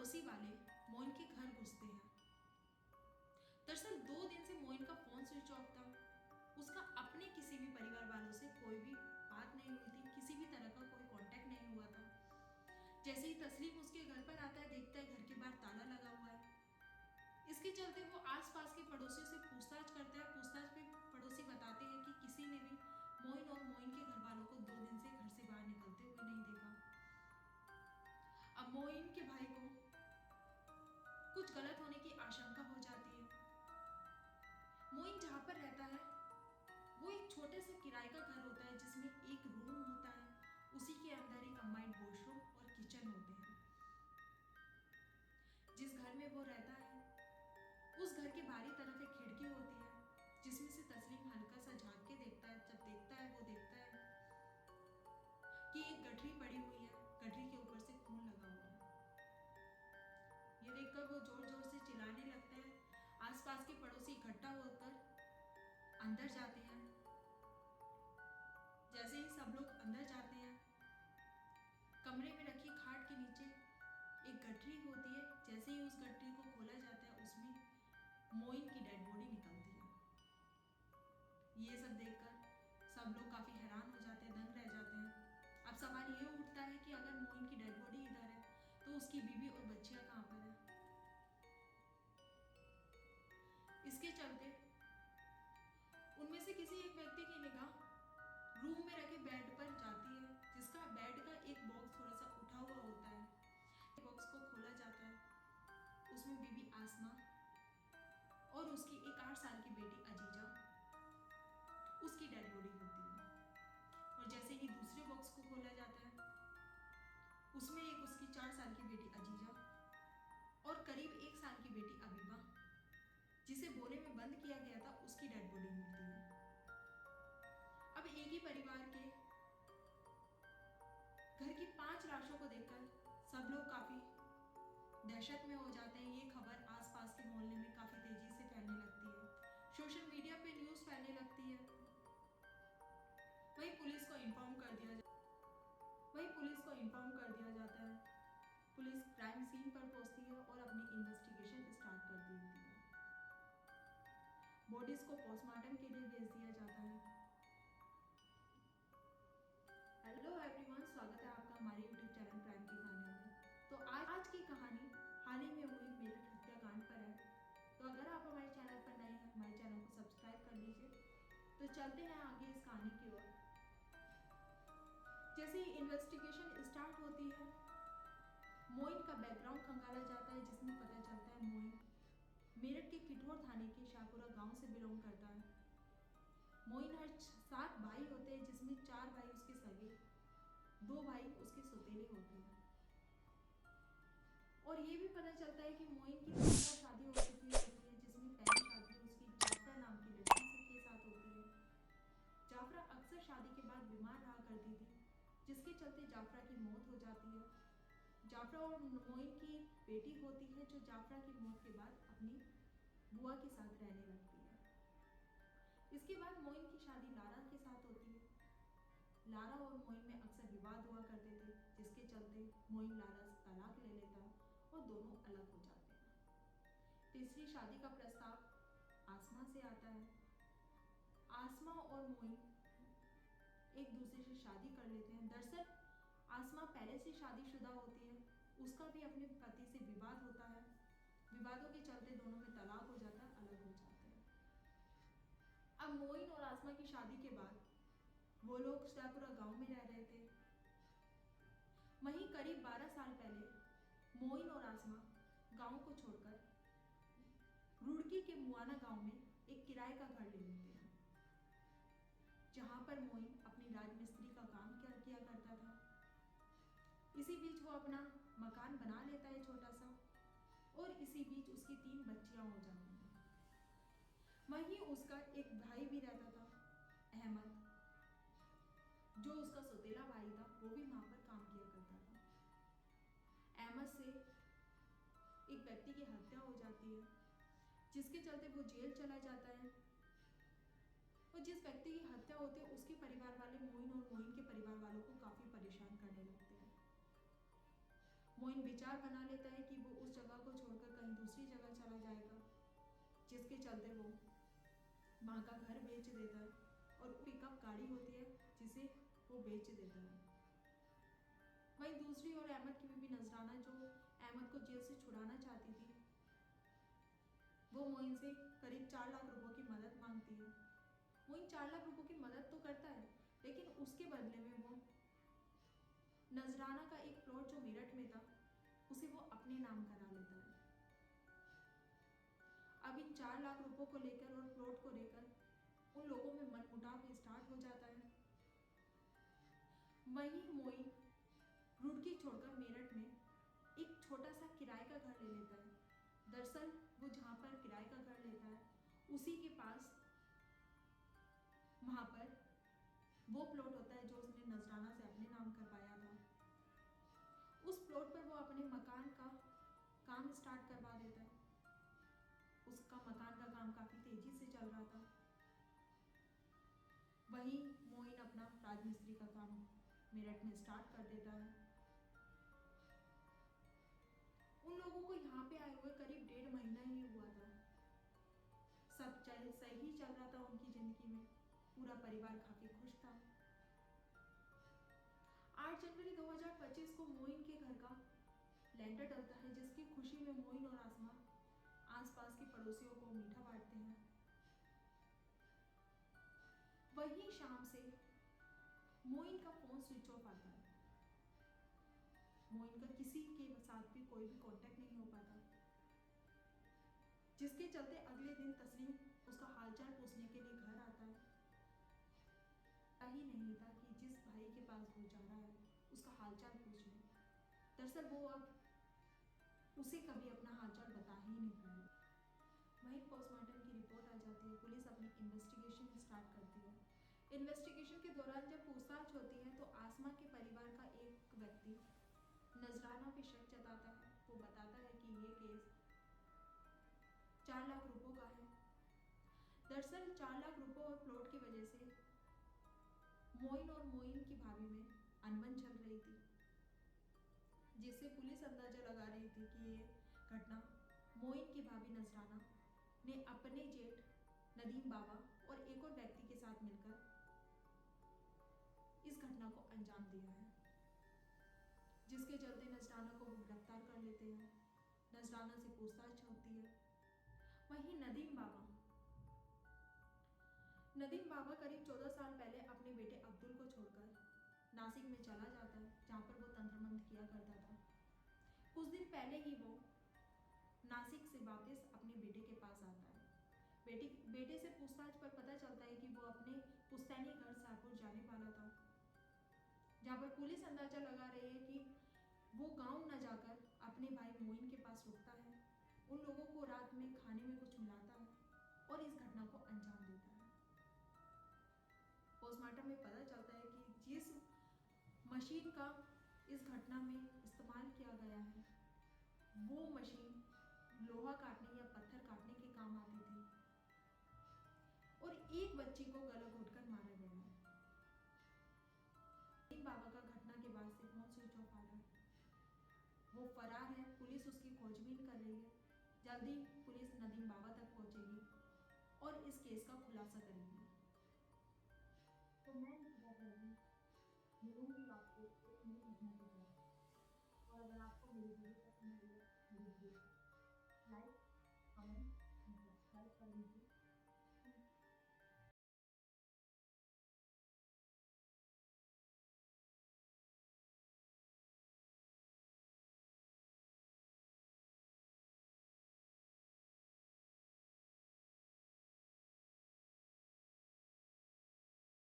पड़ोसी वाले मोइन के घर घुसते हैं। दरअसल 2 दिन से मोइन का फोन स्विच ऑफ था। उसका अपने किसी भी परिवार वालों से कोई भी बात नहीं हुई थी, किसी भी तरह का कोई कांटेक्ट नहीं हुआ था। जैसे ही तस्लीम उसके घर पर आता है, देखता है घर के बाहर ताला लगा हुआ है। इसके चलते वो आसपास के पड़ोसियों से पूछताछ करता है। पूछताछ में पड़ोसी बताते हैं कि किसी ने भी मोइन और मोइन के घर वालों को 2 दिन से घर से बाहर निकलते हुए नहीं देखा। अब मोइन के भाई को कुछ गलत होने की आशंका हो जाती है। मोइन जहाँ पर रहता है वो एक छोटे से किराए का घर होता है जिसमें एक रूम होता है, उसी के अंदर एक कंबाइंड वॉशरूम और किचन होते हैं। जिस घर में वो रहता है उस घर के बाहरी तरफ एक खिड़की होती है जिसमें से तस्लीम हल्का सा झांक के देखता है। जब देखता है वो देखता है कि एक गठरी पड़ी हुई है, गठरी के ऊपर से खून लगा हुआ है। ये देखकर वो जोर जोर से चिल्लाने लगता है। आसपास के पड़ोसी इकट्ठा होकर अंदर जाते हैं। जैसे ही सब लोग अंदर जाते हैं, कमरे में रखी खाट के नीचे एक गठरी होती है। जैसे ही उस गठरी को खोला जाता है उसमें मोइन की डेड बॉडी निकलती है। ये सब देखकर सब लोग काफी हैरान हो जाते हैं, दंग रह जाते हैं। अब सवाल ये उठता है कि अगर मोइन की डेड बॉडी इधर है तो उसकी बीवी और बच्चियां कहाँ पर है। इसके चलते उनमें से किसी एक व्यक्ति की निगाह रूम में रखे बेड पर जाती है, जिसका बेड का एक बॉक्स थोड़ा सा उठा हुआ होता है। बॉक्स को खोला जाता है, उसमें बीबी आसमा और उसकी एक 8 साल की बेटी अजीजा, उसकी डेड बॉडी होती है। और जैसे ही दूसरे बॉक्स को खोला जाता है उसमें एक उसकी 4 साल की बेटी अजीजा और करीब 1 साल की बेटी अबीबा, जिसे बोरे में बंद किया गया था, उसकी डेड बॉडी मिलती है। अब एक ही परिवार के घर की 5 लाशों को देखकर सब लोग काफी दहशत में हो जाते हैं। ये खबर आसपास के मोहल्ले में काफी तेजी से फैलने लगती है, सोशल मीडिया पे न्यूज फैलने लगती है। वहीं पुलिस को इन्फॉर्म कर दिया जाता है। पुलिस क्राइम सीन पर पहुंचती है और अपनी इन्वेस्टिगेशन स्टार्ट कर देती है। बॉडीज को पोस्टमार्टम के लिए भेज दिया जाता है। हेलो एवरीवन, स्वागत है आपका हमारे यूट्यूब चैनल क्राइम की कहानी में। तो आज की कहानी हाल ही में हुई मेरठ हत्याकांड पर है। तो अगर आप हमारे चैनल पर नए हैं, हमारे चैनल को सब्सक्राइब कर लीजिए। तो चलते हैं आगे इस कहानी की ओर। जैसे ही इन्वेस्टिगेशन स्टार्ट होती है, मोइन का बैकग्राउंड खंगाला जाता है, जिसमें पता चलता है मोइन मेरठ के किठौर थाने के शाहपुरा गांव से बिलोंग करता है। मोइन हर 7 भाई होते हैं, जिसमें 4 भाई उसके सगे, 2 भाई उसके सौतेले होते हैं। और ये भी पता चलता है कि मोइन की 2 बार शादी हो चुकी होती है, जिसमें पहली शादी उसकी जाफरा नाम की लड़की के साथ होती है। जाफरा अक्सर शादी के बाद बीमार रहा करती थी, जिसके चलते जाफरा की मौत हो जाती है। जाफरा और मोइन की बेटी होती है, जो जाफरा की मौत के बाद अपनी बुआ के साथ रहने लगती है। इसके बाद मोइन की शादी लारा के साथ होती है। लारा और मोइन में अक्सर विवाद हुआ करते थे, जिसके चलते मोइन लारा से तलाक ले लेता और दोनों अलग हो जाते हैं। तीसरी शादी का प्रस्ताव आसमा से आता है। आसमा और मोइन एक दूसरे से शादी कर लेते हैं। दरअसल आसमा पहले से शादीशुदा होती है, उसका भी अपने पति से विवाद होता है। विवादों के चलते दोनों में तलाक हो जाता है, अलग हो जाते हैं। अब मोइन और आसमा की शादी के बाद वो लोग शाहपुरा गांव में रह रहे थे। वहीं करीब 12 साल पहले मोइन और आसमा गांव को छोड़कर रुड़की के मुआना गांव में एक किराए का घर ले लेते हैं, जहां पर मोइन अपनी राजमिस्त्री का काम किया करता था। इसी बीच वो अपना मकान बना लेता है छोटा सा, और इसी बीच उसकी 3 बच्चियां हो जाती हैं। वहीं उसका एक भाई भी रहता था, अहमद, जो उसका सौतेला भाई था, वो भी वहां पर काम किया करता था। अहमद से एक व्यक्ति की हत्या हो जाती है, जिसके चलते वो जेल चला जाता है। और जिस व्यक्ति की हत्या होती है उसके परिवार वाले मोइन और मोइन के परिवार वालों को काफी परेशान करने लगते हैं। मोइन विचार बना लेता है कि वो दूसरी जगह चला जाएगा, जिसके चलते वो माँ का घर बेच देता है और पिकअप गाड़ी होती है जिसे वो बेच देता है। वहीं दूसरी ओर अहमद की बीवी नजराना, जो अहमद को जेल से छुड़ाना चाहती थी, वो मोइन से करीब 4 लाख रुपयों की मदद मांगती है। मोइन 4 लाख रुपयों की मदद तो करता है, लेकिन उसके बदले में वो नजराना का एक प्लॉट जो मेरठ में था उसे वो अपने नाम करा लेता है। अब इन 4 लाख रुपयों को लेकर और प्लॉट को लेकर उन लोगों में मनमुटाव स्टार्ट हो जाता है। वहीं मोइन रुड़की छोड़कर मेरठ में एक छोटा सा किराए का घर ले लेता है। दरअसल वो जहाँ पर किराए का घर लेता है उसी के पास वहाँ पर वो प्लॉट होता है जो उसने नजराना से अपने नाम करवाया था। उस प्लॉट पर वो अपने मकान का काम स्टार्ट करवा देता है। उसका मकान का काम काफी तेजी से चल रहा था। वहीं मोइन अपना राजमिस्त्री का काम मेरठ में स्टार्ट कर देता है। उन लोगों को यहाँ पे आए हुए करीब 1.5 महीना ही हुआ था। सब सही चल रहा था उनकी जिंदगी में, पूरा परिवार काफी खुश था। 8 जनवरी 2025 को मोइन के घर का लेंटर डलता है, जिसकी खुशी में मोइन और आसमा आसपास के पड़ोसियों को मीठा बांटते हैं। वही शाम से मोइन का फोन स्विच ऑफ आता है। मोइन का किसी के साथ भी कोई भी कांटेक्ट नहीं हो पाता, जिसके चलते अगले दिन तस्लीम उसका हालचाल पूछने के लिए घर आता है। ही नहीं था कि जिस भाई के पास वो जा रहा है उसका हालचाल पूछ ले। दरअसल वो अब उसे कभी अपना हालचाल बता ही नहीं पाया। वहीं पोस्टमार्टम की रिपोर्ट आ जाती है। पुलिस अपनी इन्वेस्टिगेशन स्टार्ट करती है। इन्वेस्टिगेशन के दौरान जब पूछताछ होती है तो आसमा के परिवार का एक व्यक्ति नजराना पे शक जताता है। वो बताता है कि ये केस 4 लाख रुपयों का है। दरअसल 4 लाख रुपयों और प्लॉट की वजह से मोइन और मोइन की भाभी में अनबन चल रही थी, जिससे पुलिस अंदाजा लगा रही थी कि ये घटना मोइन की भाभी नजराना ने अपने जेठ नदीम बाबा और एक और व्यक्ति के साथ मिलकर इस घटना को अंजाम दिया है, जिसके चलते नजराना को वो गिरफ्तार कर लेते हैं। नजराना से पूछताछ होती है। वहीं नदीम बाबा करीब 14 साल पहले अपने बेटे अब्दुल को छोड़कर नासिक में चला जाता है, जहाँ पर वो तंत्रमंत्र किया करता था। कुछ दिन पहले ही वो नासिक से वापस अपने बेटे के पास आता है। बेटे से पूछताछ पर पता चलता है कि वो अपने पुश्तैनी घर शाहपुर जाने वाला था, जहाँ पर पुलिस अंदाजा लगा रही है कि वो गांव न जाकर अपने भाई मोइन के पास रुकता है, उन लोगों को रात में खाने में कुछ मिलाता है और इस घटना को अंजाम देता है। पोस्टमार्टम में पता चलता है कि जिस मशीन का इस घटना में इस्तेमाल किया गया है वो मशीन लोहा काटने या पत्थर काटने के काम आती थी और एक बच्ची को गला घोटकर मारा गया है। बाबा का घटना के बाद से फोन स्विच ऑफ आ रहा है। वो फरार है। पुलिस उसकी खोजबीन कर रही है। जल्दी पुलिस नदीम बाबा तक पहुंचेगी और इस केस का खुलासा करेगी। तो मैं मिलूंगी आपको एक नई घटना के साथ, और अगर आपको मेरी वीडियो पसंद आई है मेरी वीडियो